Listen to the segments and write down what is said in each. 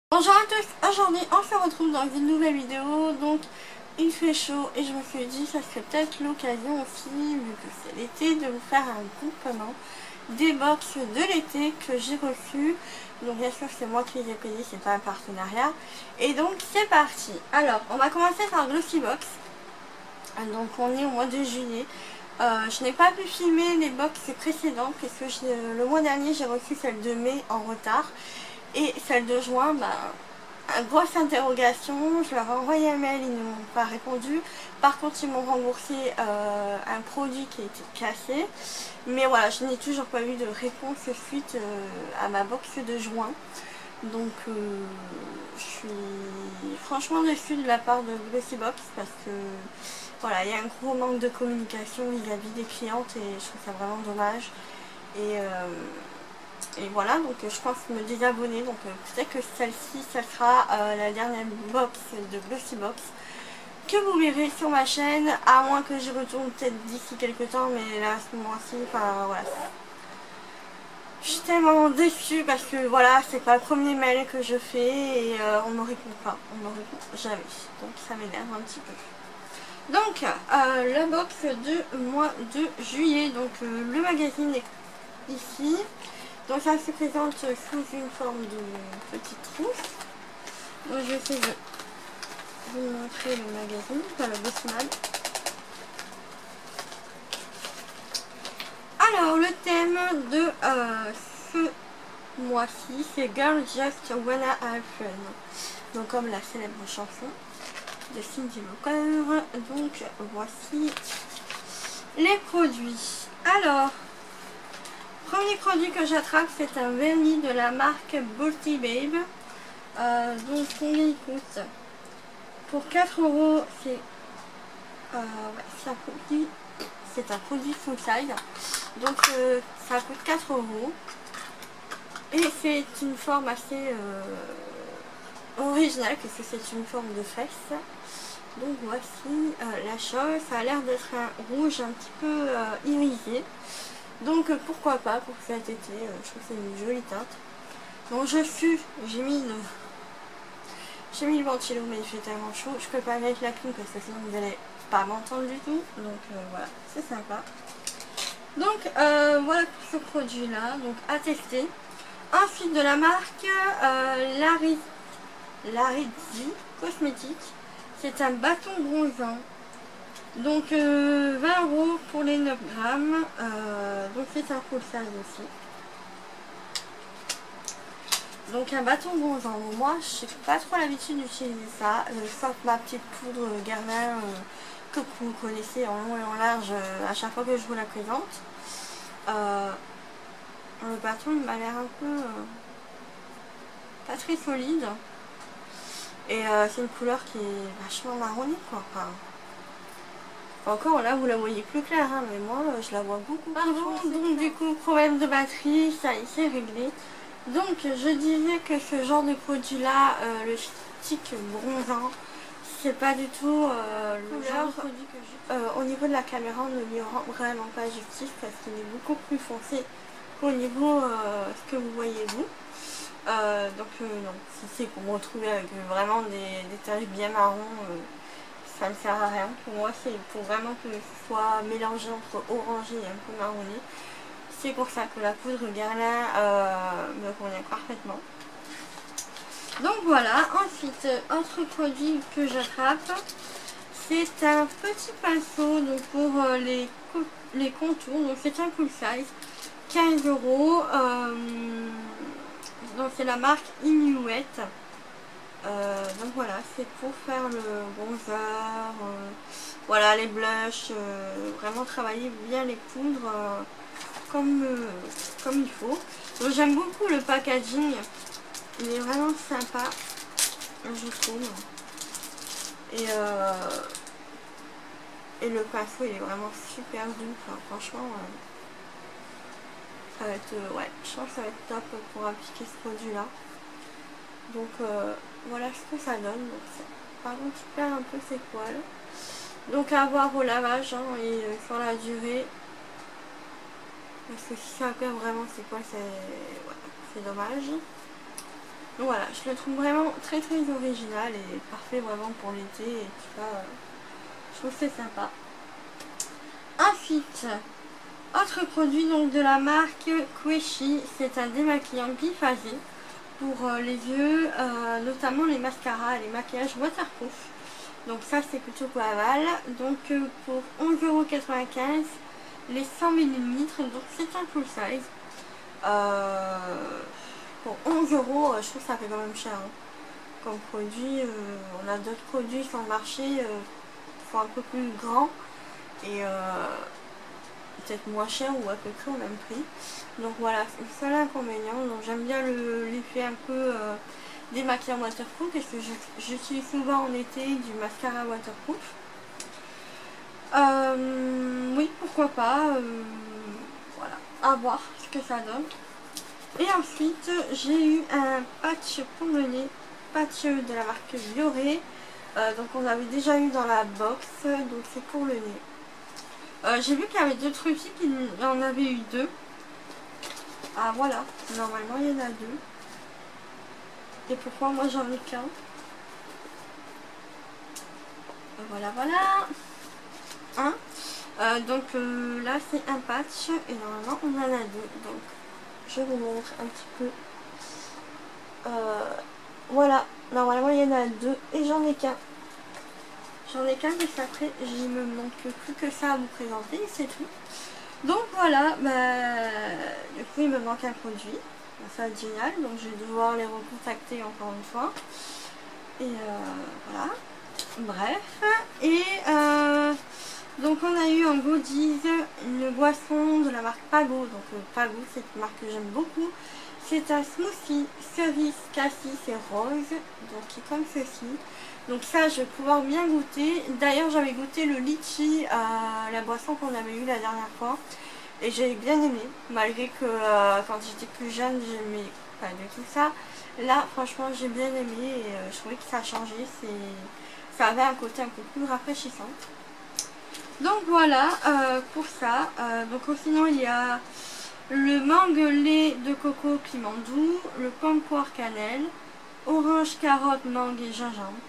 Bonjour à tous, aujourd'hui on se retrouve dans une nouvelle vidéo. Donc il fait chaud et je me suis dit ça serait peut-être l'occasion aussi, vu que c'est l'été, de vous faire un groupement des box de l'été que j'ai reçus. Donc bien sûr c'est moi qui les ai payés, c'est pas un partenariat. Et donc c'est parti. Alors on va commencer par Glossybox. Donc on est au mois de juillet. Je n'ai pas pu filmer les box précédentes parce que le mois dernier j'ai reçu celle de mai en retard. Et celle de juin, grosse interrogation, je leur ai envoyé un mail, ils ne m'ont pas répondu. Par contre ils m'ont remboursé un produit qui était cassé. Mais voilà, je n'ai toujours pas eu de réponse suite à ma box de juin. Donc je suis franchement déçue de la part de Glossybox parce que voilà, il y a un gros manque de communication vis-à-vis des clientes et je trouve ça vraiment dommage. Et voilà, donc je pense me désabonner. Donc peut-être que celle-ci, ça sera la dernière box de Glossybox que vous verrez sur ma chaîne, à moins que j'y retourne peut-être d'ici quelques temps. Mais là, à ce moment-ci, enfin voilà. Je suis tellement déçue parce que voilà, c'est pas le premier mail que je fais et on me répond pas, on me répond jamais. Donc ça m'énerve un petit peu. Donc la box de mois de juillet, donc le magazine est ici. Donc ça se présente sous une forme de petite trousse. Donc je vais essayer de vous montrer le magazine, enfin le Bosman. Alors le thème de ce mois-ci, c'est Girl Just Wanna Have Fun. Donc comme la célèbre chanson de Cyndi Lauper. Donc voici les produits. Alors, premier produit que j'attrape, c'est un vernis de la marque Bounty Babe. Donc combien il coûte? Pour 4 €, c'est un produit full size. Donc ça coûte 4 €. Et c'est une forme assez originale, puisque c'est une forme de fesse. Donc voici la chose. Ça a l'air d'être un rouge un petit peu irisé. Donc pourquoi pas pour cet été, je trouve que c'est une jolie teinte. Donc j'ai mis le ventilo, mais il fait tellement chaud, je peux pas mettre la clim parce que sinon vous n'allez pas m'entendre du tout. Donc voilà, c'est sympa. Donc voilà pour ce produit là, donc à tester. Ensuite de la marque Larizzi Cosmétique, c'est un bâton bronzant. Donc 20 € pour les 9 grammes. Donc c'est un full size aussi. Donc un bâton bronzant. Moi je n'ai pas trop l'habitude d'utiliser ça. Sauf ma petite poudre Guerlain que vous connaissez en long et en large à chaque fois que je vous la présente. Le bâton il m'a l'air un peu pas très solide. Et c'est une couleur qui est vachement marronnée quoi. Encore là vous la voyez plus claire, hein, mais moi je la vois beaucoup. Pardon, donc du coup problème de batterie, ça y est, réglé. Donc je disais que ce genre de produit là, le stick bronzant, c'est pas du tout le genre de produit que je... au niveau de la caméra on ne lui rend vraiment pas justice parce qu'il est beaucoup plus foncé qu'au niveau ce que vous voyez vous. Donc non, si c'est pour me retrouver avec vraiment des taches bien marron, ça ne sert à rien. Pour moi c'est pour vraiment que ce soit mélangé entre orangé et un peu marronné. C'est pour ça que la poudre Guerlain me convient parfaitement. Donc voilà, ensuite autre produit que j'attrape, c'est un petit pinceau donc pour les contours. Donc c'est un full size, 15 €. Donc c'est la marque Inuit. Donc voilà, c'est pour faire le bronzer, voilà, les blushs, vraiment travailler bien les poudres comme il faut. Donc j'aime beaucoup le packaging, il est vraiment sympa je trouve. Et le pinceau il est vraiment super doux, enfin, franchement ça va être, ouais, je pense que ça va être top pour appliquer ce produit là. Donc voilà ce que ça donne. Donc, par contre il perd un peu ses poils. Donc à voir au lavage hein, et sur la durée. Parce que si ça perd vraiment ses poils, c'est dommage. Donc voilà, je le trouve vraiment très très original et parfait vraiment pour l'été et tout ça. Je trouve que c'est sympa. Ensuite, autre produit donc de la marque Queshi, c'est un démaquillant biphasé pour les yeux, notamment les mascaras et les maquillages waterproof. Donc ça c'est plutôt pas mal. Donc pour 11,95 € les 100 ml, donc c'est un full size. Pour 11 €, je trouve que ça fait quand même cher hein, comme produit. On a d'autres produits sur le marché qui sont un peu plus grands et peut-être moins cher ou à peu près au même prix. Donc voilà, c'est le seul inconvénient. Donc j'aime bien l'effet un peu démaquillant waterproof parce que j'utilise souvent en été du mascara waterproof. Oui, pourquoi pas. Voilà, à voir ce que ça donne. Et ensuite, j'ai eu un patch pour le nez, patch de la marque Bioré. Donc on avait déjà eu dans la box, donc c'est pour le nez. J'ai vu qu'il y avait d'autres filles qui en avaient eu deux. Ah voilà, normalement il y en a deux. Et pourquoi moi j'en ai qu'un? Voilà, voilà. Donc là c'est un patch et normalement on en a deux. Donc je vous montre un petit peu. Voilà, normalement il y en a deux et j'en ai qu'un. J'en ai qu'un parce qu'après il me manque plus que ça à vous présenter, c'est tout. Donc voilà, du coup il me manque un produit. Ça va être génial, donc je vais devoir les recontacter encore une fois. Et voilà. Bref. Et donc on a eu en goodies une boisson de la marque Pago. Donc Pago c'est une marque que j'aime beaucoup. C'est un smoothie cerise, cassis et rose. Donc qui est comme ceci. Donc ça je vais pouvoir bien goûter. D'ailleurs j'avais goûté le litchi à la boisson qu'on avait eu la dernière fois. Et j'ai bien aimé. Malgré que quand j'étais plus jeune j'aimais pas du tout ça. Là franchement j'ai bien aimé et je trouvais que ça a changé. Ça avait un côté un peu plus rafraîchissant. Donc voilà pour ça. Donc sinon il y a le mangue lait de coco piment doux, le pomme poire cannelle, orange carotte mangue et gingembre.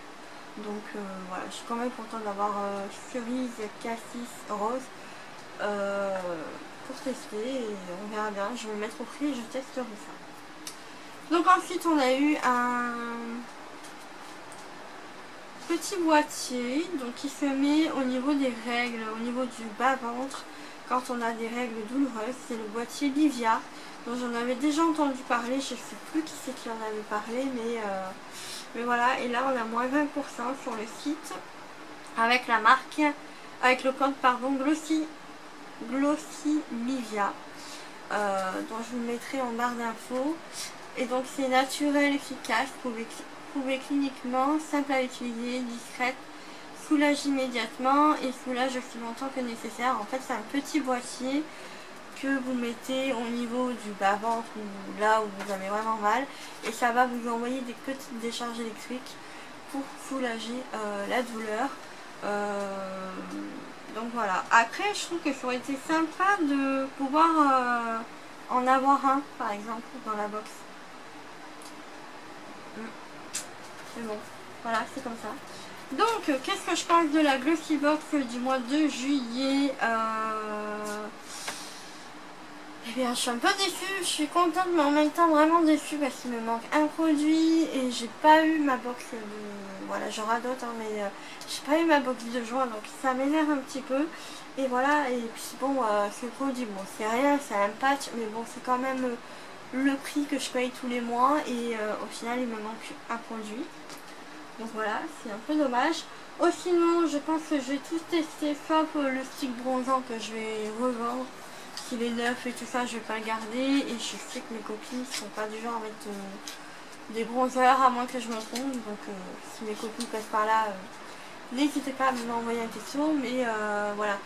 Donc voilà, je suis quand même contente d'avoir cerise cassis rose pour tester et on verra bien. Je vais me mettre au prix et je testerai ça. Donc ensuite on a eu un petit boîtier donc qui se met au niveau des règles, au niveau du bas-ventre quand on a des règles douloureuses. C'est le boîtier Livia, dont j'en avais déjà entendu parler, je ne sais plus qui c'est qui en avait parlé, mais voilà. Et là on a moins 20% sur le site avec la marque, avec le code pardon Glossy Livia, dont je vous mettrai en barre d'infos. Et donc c'est naturel, efficace, prouvé cliniquement, simple à utiliser, discrète, soulage immédiatement et soulage aussi longtemps que nécessaire. En fait c'est un petit boîtier que vous mettez au niveau du bas-ventre ou là où vous avez vraiment mal, et ça va vous envoyer des petites décharges électriques pour soulager la douleur. Donc voilà, après je trouve que ça aurait été sympa de pouvoir en avoir un par exemple dans la box. Mais bon, voilà, c'est comme ça. Donc, qu'est-ce que je pense de la Glossy Box du mois de juillet? Eh bien, je suis un peu déçue. Je suis contente, mais en même temps vraiment déçue parce qu'il me manque un produit et j'ai pas eu ma box de... Voilà, j'en radote, hein, mais j'ai pas eu ma box de juin, donc ça m'énerve un petit peu. Et voilà, et puis bon, ce produit, bon, c'est rien, c'est un patch, mais bon, c'est quand même le prix que je paye tous les mois et au final, il me manque un produit. Donc voilà, c'est un peu dommage. Oh, sinon, je pense que je vais tout tester, sauf le stick bronzant que je vais revendre. S'il est neuf et tout ça, je vais pas le garder. Et je sais que mes copines ne sont pas du genre à mettre des bronzers, à moins que je me trompe. Donc si mes copines passent par là, n'hésitez pas à m'envoyer un texto. Mais voilà,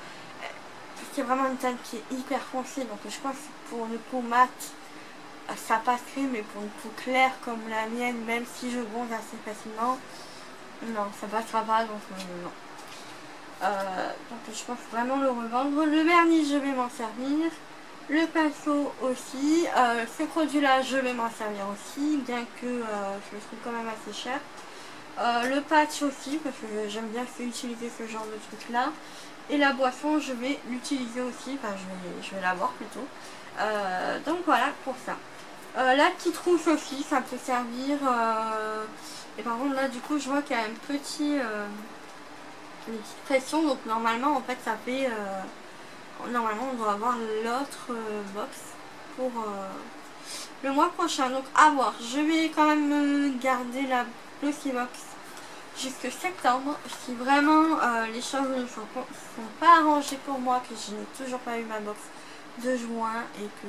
c'est vraiment une teinte qui est hyper foncée. Donc je pense que pour une peau mate, ça passerait, mais pour une peau claire comme la mienne, même si je bronze assez facilement, non, ça passera pas, donc non. Donc je pense vraiment le revendre. Le vernis, je vais m'en servir. Le pinceau aussi. Ce produit-là, je vais m'en servir aussi, bien que je le trouve quand même assez cher. Le patch aussi, parce que j'aime bien utiliser ce genre de truc-là. Et la boisson, je vais l'utiliser aussi, enfin je vais l'avoir plutôt. Donc voilà pour ça. La petite rousse aussi, ça peut servir. Et par contre là du coup je vois qu'il y a une petite pression, donc normalement en fait ça fait... normalement on doit avoir l'autre box pour le mois prochain. Donc à voir, je vais quand même garder la Glossy Box jusque septembre. Si vraiment les choses ne sont pas arrangées pour moi, que je n'ai toujours pas eu ma box de juin et que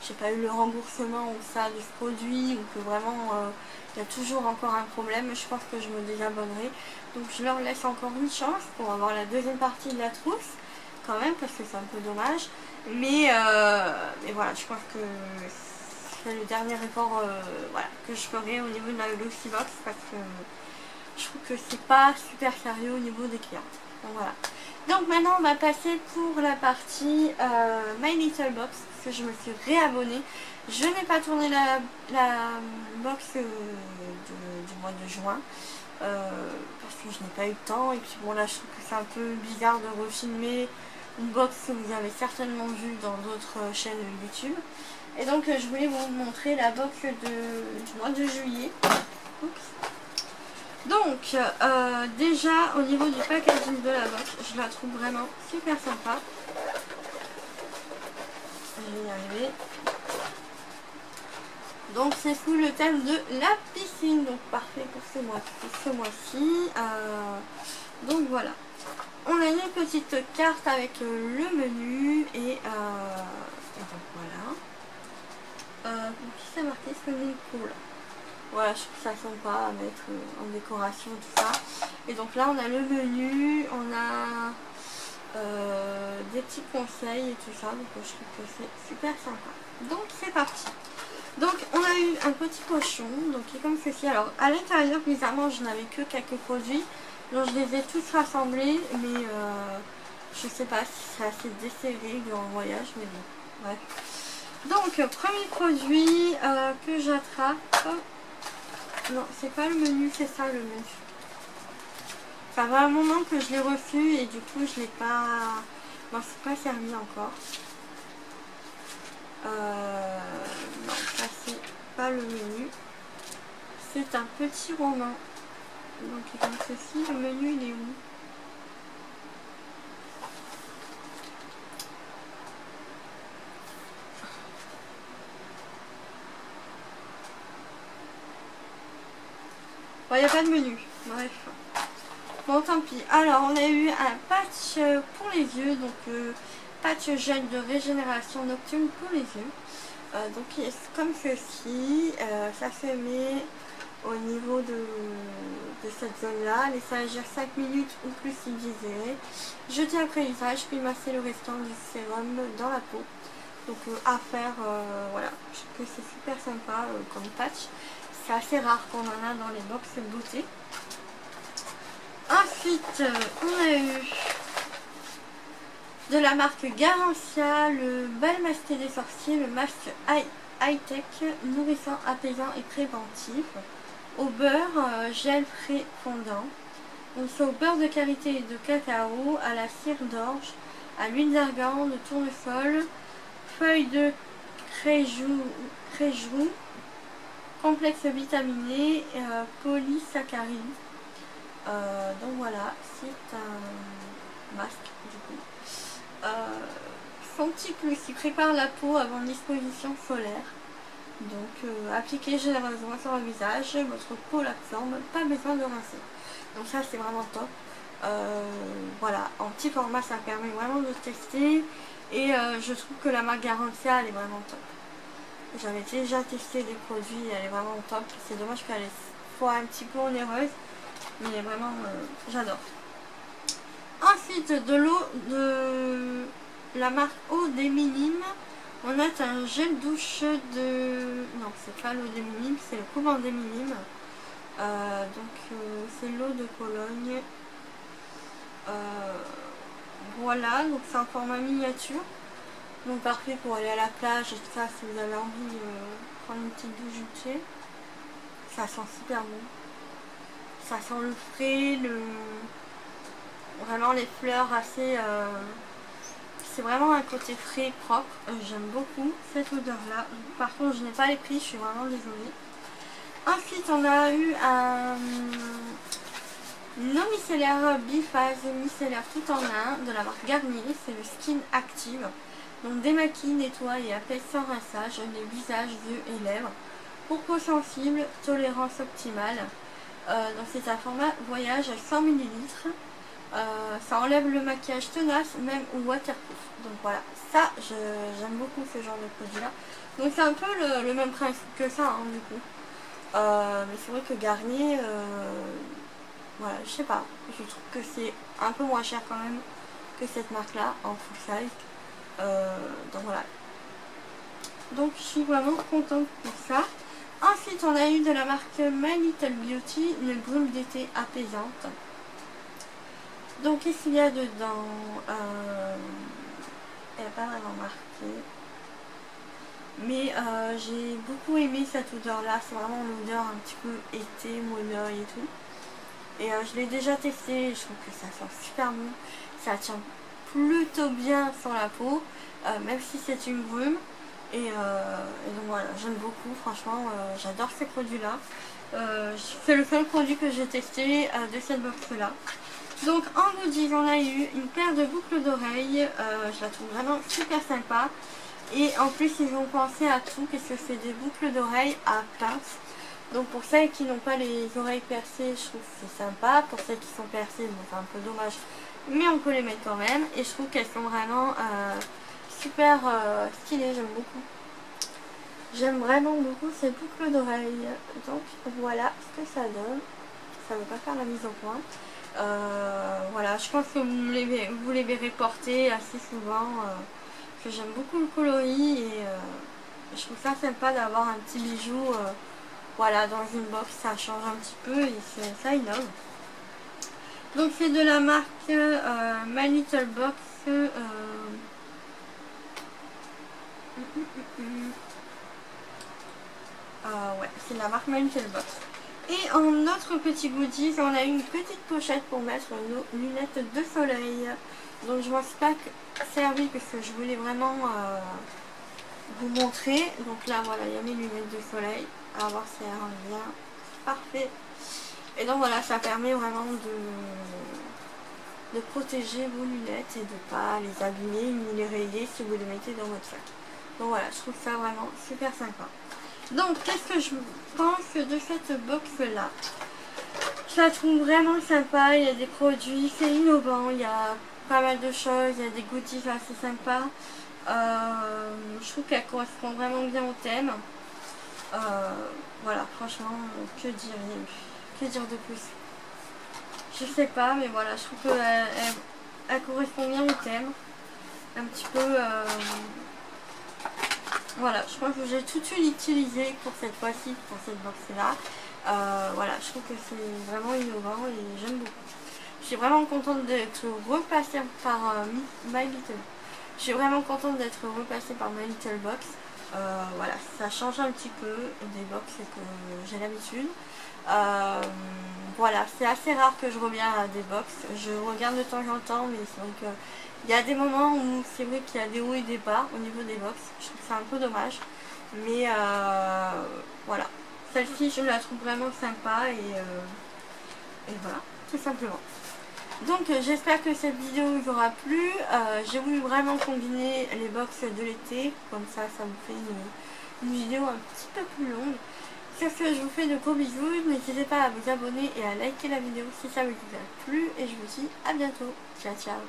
j'ai pas eu le remboursement ou ça du produit, ou que vraiment il y a toujours encore un problème, je pense que je me désabonnerai. Donc je leur laisse encore une chance pour avoir la deuxième partie de la trousse quand même, parce que c'est un peu dommage. Mais voilà, je pense que c'est le dernier effort voilà, que je ferai au niveau de la Glossy Box, parce que je trouve que c'est pas super sérieux au niveau des clients. Donc voilà. Donc maintenant on va passer pour la partie My Little Box, parce que je me suis réabonnée. Je n'ai pas tourné la box du mois de juin, parce que je n'ai pas eu le temps. Et puis bon, là je trouve que c'est un peu bizarre de refilmer une box que vous avez certainement vue dans d'autres chaînes YouTube. Et donc je voulais vous montrer la box du mois de juillet. Oups. Donc déjà au niveau du packaging de la box, je la trouve vraiment super sympa. Je vais y arriver. Donc c'est sous le thème de la piscine, donc parfait pour ce mois-ci. Donc voilà. On a une petite carte avec le menu et donc voilà. Qui c'est marqué swimming pool. Voilà, je trouve ça sympa à mettre en décoration, tout ça. Et donc là on a le menu, on a des petits conseils et tout ça, donc je trouve que c'est super sympa. Donc c'est parti. Donc on a eu un petit pochon, donc qui est comme ceci. Alors à l'intérieur, bizarrement, je n'avais que quelques produits, donc je les ai tous rassemblés, mais je sais pas si c'est assez desserré durant le voyage, mais bon, bref. Donc premier produit que j'attrape. Non, c'est pas le menu, c'est ça le menu. Ça va un moment que je l'ai reçu et du coup je l'ai pas... Non, c'est pas servi encore. Non, ça c'est pas le menu. C'est un petit roman. Donc comme ceci, le menu il est où? Bon, il n'y a pas de menu. Bref. Bon, tant pis. Alors, on a eu un patch pour les yeux. Donc, patch gel de régénération nocturne pour les yeux. Donc, il est comme ceci. Ça se met au niveau de cette zone-là. Laisser agir 5 minutes ou plus si désiré. Jeter après usage, puis masser le restant du sérum dans la peau. Donc, à faire, voilà. Je trouve que c'est super sympa comme patch. C'est assez rare qu'on en a dans les box beauté. Ensuite, on a eu de la marque Garancia, le bal masqué des sorciers, le masque high-tech, nourrissant, apaisant et préventif. Au beurre, gel frais fondant. Donc c'est au beurre de karité et de cacao, à la cire d'orge, à l'huile d'argan, de tournesol, feuilles de créjou, complexe vitaminé, polysaccharides. Donc voilà, c'est un masque du coup. Son petit plus, il prépare la peau avant l'exposition solaire. Donc appliquez généreusement sur le visage, votre peau l'absorbe, pas besoin de rincer. Donc ça c'est vraiment top. Voilà, en petit format ça permet vraiment de tester. Et je trouve que la marque Garancia elle est vraiment top. J'avais déjà testé des produits, elle est vraiment top. C'est dommage qu'elle soit un petit peu onéreuse. Mais vraiment, j'adore. Ensuite, de l'eau de la marque Eau des Minimes. On a un gel douche de... Non, c'est pas l'eau des Minimes, c'est le couvent des Minimes. Donc, c'est l'eau de Cologne. Voilà, donc c'est en format miniature. Donc parfait pour aller à la plage et tout ça si vous avez envie de prendre une petite douche vite fait. Ça sent super bon. Ça sent le frais, vraiment les fleurs assez... C'est vraiment un côté frais, propre. J'aime beaucoup cette odeur-là. Par contre, je n'ai pas les prix, je suis vraiment désolée. Ensuite, on a eu un eau micellaire biphase, micellaire tout en un de la marque Garnier. C'est le Skin Active. Donc démaquille, nettoie et apaise sans rinçage les visages, yeux et lèvres. Pour peau sensible, tolérance optimale. Donc c'est un format voyage à 100 ml. Ça enlève le maquillage tenace, même ou waterproof. Donc voilà, ça j'aime beaucoup ce genre de produit là. Donc c'est un peu le même principe que ça hein, du coup. Mais c'est vrai que Garnier, voilà, je sais pas, je trouve que c'est un peu moins cher quand même que cette marque là en full size. Donc voilà. Donc je suis vraiment contente pour ça. Ensuite on a eu de la marque My Little Beauty une brume d'été apaisante. Donc qu'est-ce qu'il y a dedans? Elle n'a pas vraiment marqué. Mais j'ai beaucoup aimé cette odeur là. C'est vraiment une odeur un petit peu été, monoeil et tout. Et je l'ai déjà testé. Je trouve que ça sent super bon. Ça tient plutôt bien sur la peau. Même si c'est une brume. Et donc voilà, j'aime beaucoup. Franchement, j'adore ces produits là. C'est le seul produit que j'ai testé de cette box là. Donc en goodies on a eu une paire de boucles d'oreilles, je la trouve vraiment super sympa. Et en plus ils ont pensé à tout, puisque c'est des boucles d'oreilles à pince. Donc pour celles qui n'ont pas les oreilles percées, je trouve que c'est sympa. Pour celles qui sont percées, bon, c'est un peu dommage, mais on peut les mettre quand même. Et je trouve qu'elles sont vraiment super stylées, j'aime beaucoup. J'aime vraiment beaucoup ces boucles d'oreilles. Donc voilà ce que ça donne. Ça ne veut pas faire la mise au point. Voilà, je pense que vous les verrez porter assez souvent. Que j'aime beaucoup le coloris et je trouve ça sympa d'avoir un petit bijou voilà, dans une box. Ça change un petit peu et ça innove. Donc c'est de la marque My Little Box. Ouais, c'est de la marque My Little Box. Et en notre petit goodies, on a une petite pochette pour mettre nos lunettes de soleil. Donc je m'en suis pas servi parce que je voulais vraiment vous montrer. Donc là voilà, il y a mes lunettes de soleil. À voir si elles rendent bien. Parfait. Et donc voilà, ça permet vraiment de protéger vos lunettes et de ne pas les abîmer ni les rayer si vous les mettez dans votre sac. Donc voilà, je trouve ça vraiment super sympa. Donc qu'est-ce que je pense de cette box là? Je la trouve vraiment sympa, il y a des produits, c'est innovant, il y a pas mal de choses, il y a des goodies assez sympas. Je trouve qu'elle correspond vraiment bien au thème. Voilà, franchement, que dire de plus? Je sais pas, mais voilà, je trouve qu'elle correspond bien au thème. Un petit peu... voilà, je crois que j'ai tout utilisé pour cette fois-ci, pour cette box-là. Voilà, je trouve que c'est vraiment innovant et j'aime beaucoup. Je suis vraiment contente d'être repassée par My Little. Je suis vraiment contente d'être repassée par My Little Box. Voilà, ça change un petit peu des box que j'ai l'habitude. Voilà, c'est assez rare que je revienne à des box. Je regarde de temps en temps, mais c'est vrai que il y a des moments où c'est vrai qu'il y a des hauts et des bas au niveau des box. Je trouve ça un peu dommage. Mais voilà. Celle-ci, je la trouve vraiment sympa et voilà, tout simplement. Donc j'espère que cette vidéo vous aura plu. J'ai voulu vraiment combiner les box de l'été. Comme ça me fait une vidéo un petit peu plus longue. Sur ce, je vous fais de gros bisous. N'hésitez pas à vous abonner et à liker la vidéo si ça vous a plu. Et je vous dis à bientôt. Ciao, ciao.